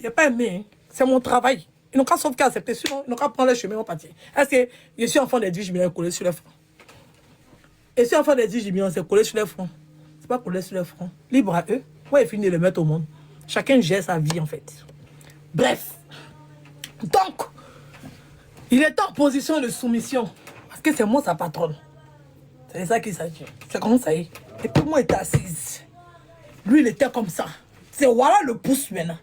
n'ai pas aimé. Hein. C'est mon travail. Ils n'ont qu'à sauf qu'à accepter. Sinon, ils n'ont qu'à prendre le chemin et partir. Est-ce que je suis enfant des 18 millions collé sur le front? Et si enfant des 18 millions, c'est collé sur le front. C'est pas collé sur le front. Libre à eux. Moi, il finit de le mettre au monde. Chacun gère sa vie, en fait. Bref. Donc, il est en position de soumission. Parce que c'est moi sa patronne. C'est ça qu'il s'agit. C'est comme ça. Et puis moi, il était assise. Lui, il était comme ça. C'est voilà le pouce maintenant.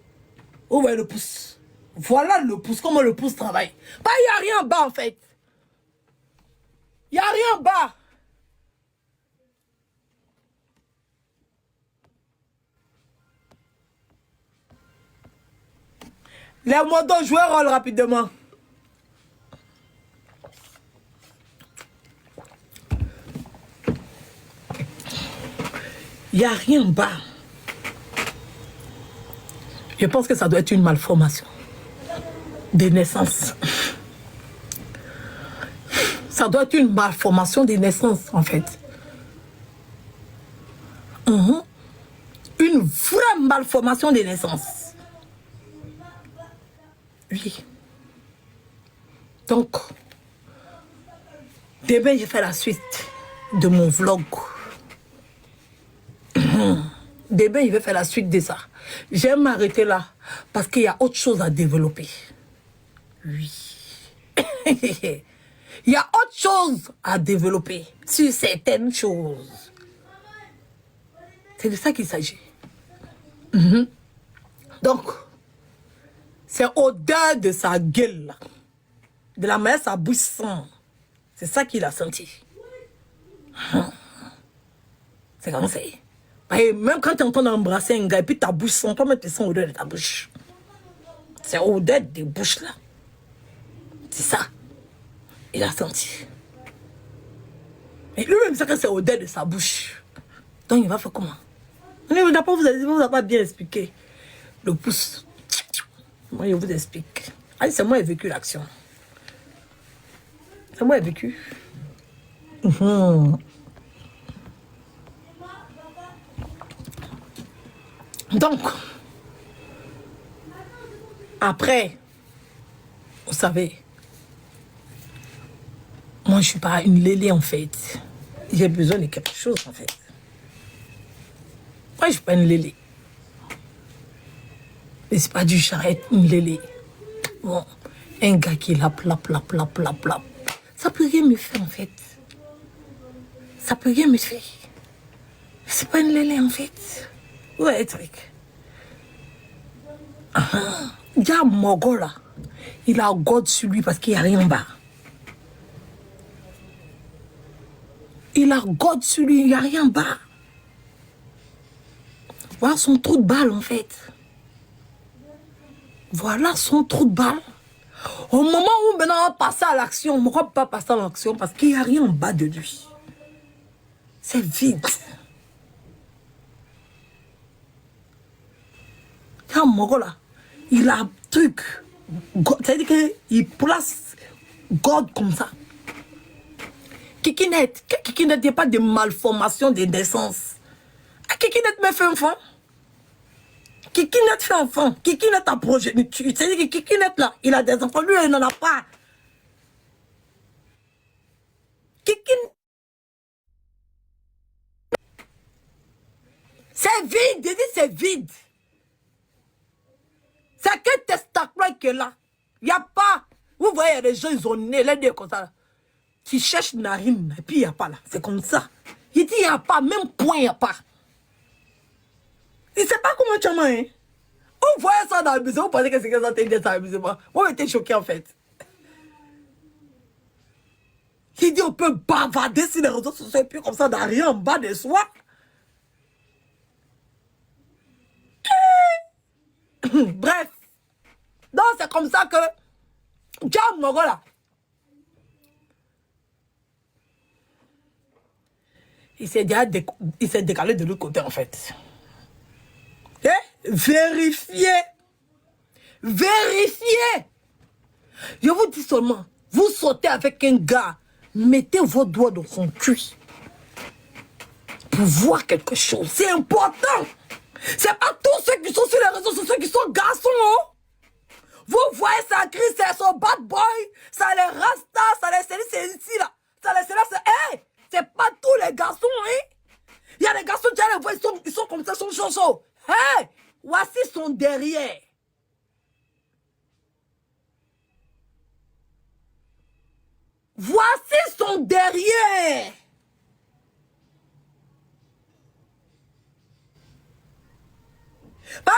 Vous voyez le pouce. Voilà le pouce. Comment le pouce travaille. Bah, il n'y a rien en bas, en fait. Il n'y a rien en bas. Les motos jouent un rôle rapidement. Il n'y a rien en bas. Je pense que ça doit être une malformation de naissance. Ça doit être une malformation de naissance, en fait. Une vraie malformation de naissance. Oui. Donc, demain, je fais la suite de mon vlog. Demain, il va faire la suite de ça. J'aime m'arrêter là parce qu'il y a autre chose à développer. Oui. Il y a autre chose à développer sur certaines choses. C'est de ça qu'il s'agit. Donc, c'est au-delà de sa gueule, là. De la manière sa bouche sent. C'est ça qu'il a senti. C'est comme ça. Et même quand tu entends embrasser un gars et puis ta bouche sent, toi-même tu sens l'odeur de ta bouche. C'est l'odeur des bouches là. C'est ça. Il a senti. Et lui-même sait que c'est l'odeur de sa bouche. Donc il va faire comment? D'abord vous n'avez pas bien expliqué. Le pouce. Moi je vous explique. Allez, c'est moi qui ai vécu l'action. C'est moi qui ai vécu. Donc, après, vous savez, moi je ne suis pas une lélé en fait. J'ai besoin de quelque chose en fait. Moi je ne suis pas une lélé. Mais c'est pas du charrette, une lélé. Bon, un gars qui est là, plap. Ça peut rien me faire en fait. Ça peut rien me faire. C'est pas une lélé en fait. Ouais, truc. Il y a Mogo là. Il a God sur lui parce qu'il n'y a rien en bas. Il a God sur lui, il n'y a rien en bas. Voilà son trou de balle en fait. Voilà son trou de balle. Au moment où maintenant on va passer à l'action, on ne va pas passer à l'action parce qu'il n'y a rien en bas de lui. C'est vide. Quand Mogo là, il a un truc. C'est-à-dire qu'il place God comme ça. Kikinet n'est pas de malformation de naissance. Kikinet me fait enfant. Kikinet fait enfant. Kikinet a progéniture. C'est-à-dire que Kikinet là, il a des enfants. Lui, il n'en a pas. Kikinet. C'est vide. Je dis c'est vide. C'est que testacule qui est là. Il n'y a pas. Vous voyez, les gens, ils ont né, les deux comme ça. Qui cherchent narine, et puis il n'y a pas là. C'est comme ça. Il dit il n'y a pas, même point, il n'y a pas. Il ne sait pas comment tu as main. Hein? Vous voyez ça dans le musée, vous pensez que c'est que ça t'a dit dans le musée. Moi, j'étais choqué en fait. Il dit on peut bavarder sur les réseaux sociaux, et puis comme ça, n'a rien en bas de soi. Bref. Donc c'est comme ça que John Mogo là. Il s'est décalé de l'autre côté en fait. Et vérifiez. Vérifiez. Je vous dis seulement, vous sautez avec un gars, mettez vos doigts dans son cul pour voir quelque chose. C'est important. C'est pas tous ceux qui sont sur les réseaux sociaux qui sont garçons. Oh. Conakry, c'est son bad boy, ça les rasta, ça les c'est ici là. Ça les c'est, hey, c'est pas tous les garçons, hein. Il y a des garçons, tu les vois, ils sont comme ça, ils sont chauds. Hey, voici son derrière. Voici son derrière.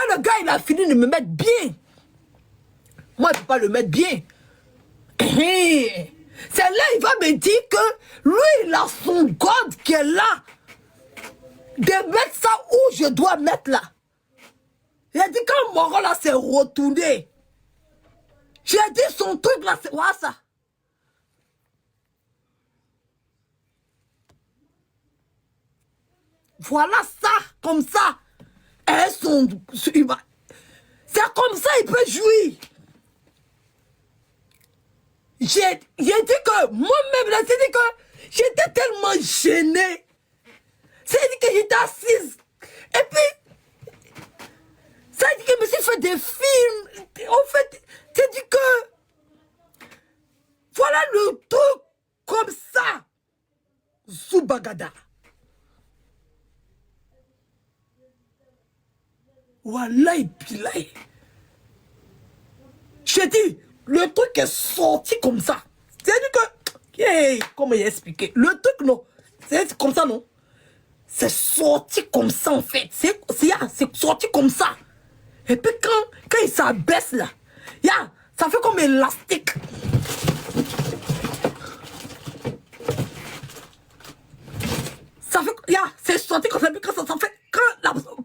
Le gars, il a fini de me mettre bien. Moi, je ne peux pas le mettre bien. C'est là, il va me dire que lui, il a son God qui est là. De mettre ça où je dois mettre là. Il a dit quand mon rôle là s'est retourné. J'ai dit son truc là, c'est quoi ça? Voilà ça, comme ça. C'est comme ça, il peut jouir. J'ai dit que moi-même, j'ai dit que j'étais tellement gênée. C'est dit que j'étais assise. Et puis, ça dit que je me suis fait des films. En fait, c'est dit que voilà le truc comme ça. Zoubagada. Voilà, et puis là. J'ai dit, le truc est sorti comme ça. C'est-à-dire que, hey, comment il a expliqué? Le truc, non. C'est comme ça, non? C'est sorti comme ça, en fait. C'est sorti comme ça. Et puis, quand il s'abaisse, là, ça fait comme élastique. Ça fait, c'est sorti comme ça. Puis quand ça fait,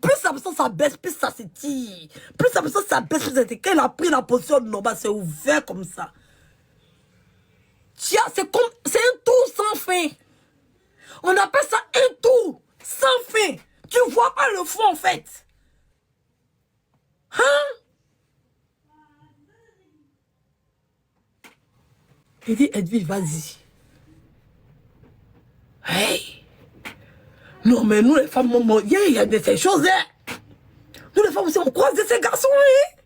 plus la personne s'abaisse, plus ça s'étire. Plus la personne s'abaisse, plus ça s'étire. Quand il a pris la position normale, c'est ouvert comme ça. C'est un tour sans fin. On appelle ça un tour sans fin. Tu vois pas le fond en fait. Hein? Il dit, Edwige, vas-y. Hey! Non, mais nous les femmes, il y a de ces choses, hein. Nous les femmes aussi, on croise de ces garçons, hein.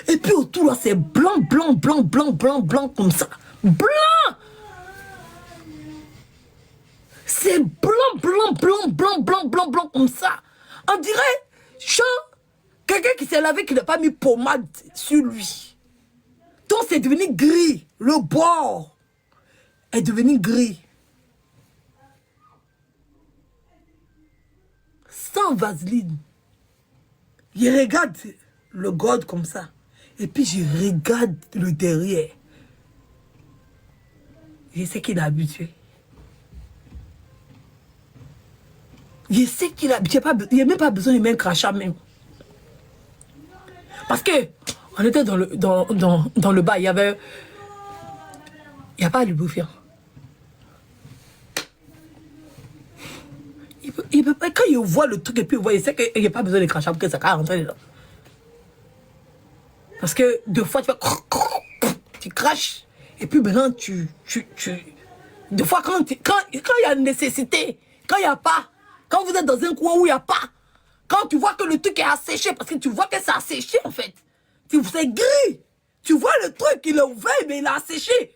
Et puis autour là, c'est blanc, blanc, blanc, blanc, blanc, blanc, comme ça. Blanc! C'est blanc, blanc, blanc, blanc, blanc, blanc, blanc, comme ça. On dirait, quelqu'un qui s'est lavé, qui n'a pas mis pommade sur lui. Donc c'est devenu gris. Le bord est devenu gris. Sans vaseline. Il regarde le God comme ça. Et puis je regarde le derrière. Je sais qu'il est habitué. Je sais qu'il est habitué. Il n'y a même pas besoin de mettre un crachat même. Parce que on était dans le bas. Il y avait... Il n'y a pas de lubrifiant. Quand il voit le truc et puis il sait qu'il n'y a pas besoin de crachat pour que ça rentre dedans. Parce que deux fois, tu fais... Tu craches. Et puis maintenant, des fois, quand il y a une nécessité, quand il n'y a pas, quand vous êtes dans un coin où il n'y a pas, quand tu vois que le truc est asséché, parce que tu vois que c'est asséché en fait. C'est gris. Tu vois le truc, il est ouvert, mais il est asséché.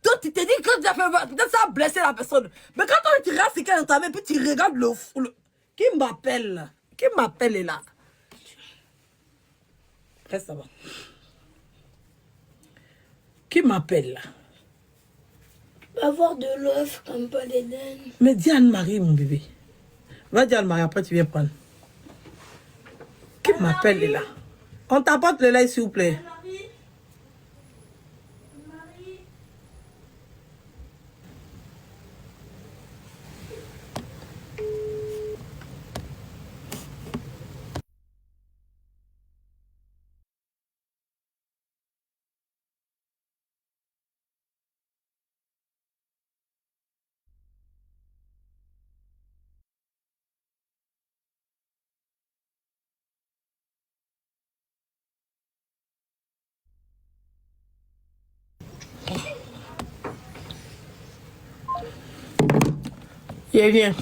Donc tu te dis que tu as fait... Peut-être ça a blessé la personne. Mais quand on regarde ce qu'elle est entamé, puis tu regardes le... Qui m'appelle là? Qui m'appelle là? Reste ça va. Qui m'appelle là? Avoir de l'œuf comme pas d'Éden. Mais dis Anne-Marie, mon bébé. Va dire Anne-Marie, après tu viens prendre. Qui m'appelle là? On t'apporte le lait, s'il vous plaît. Viens, viens.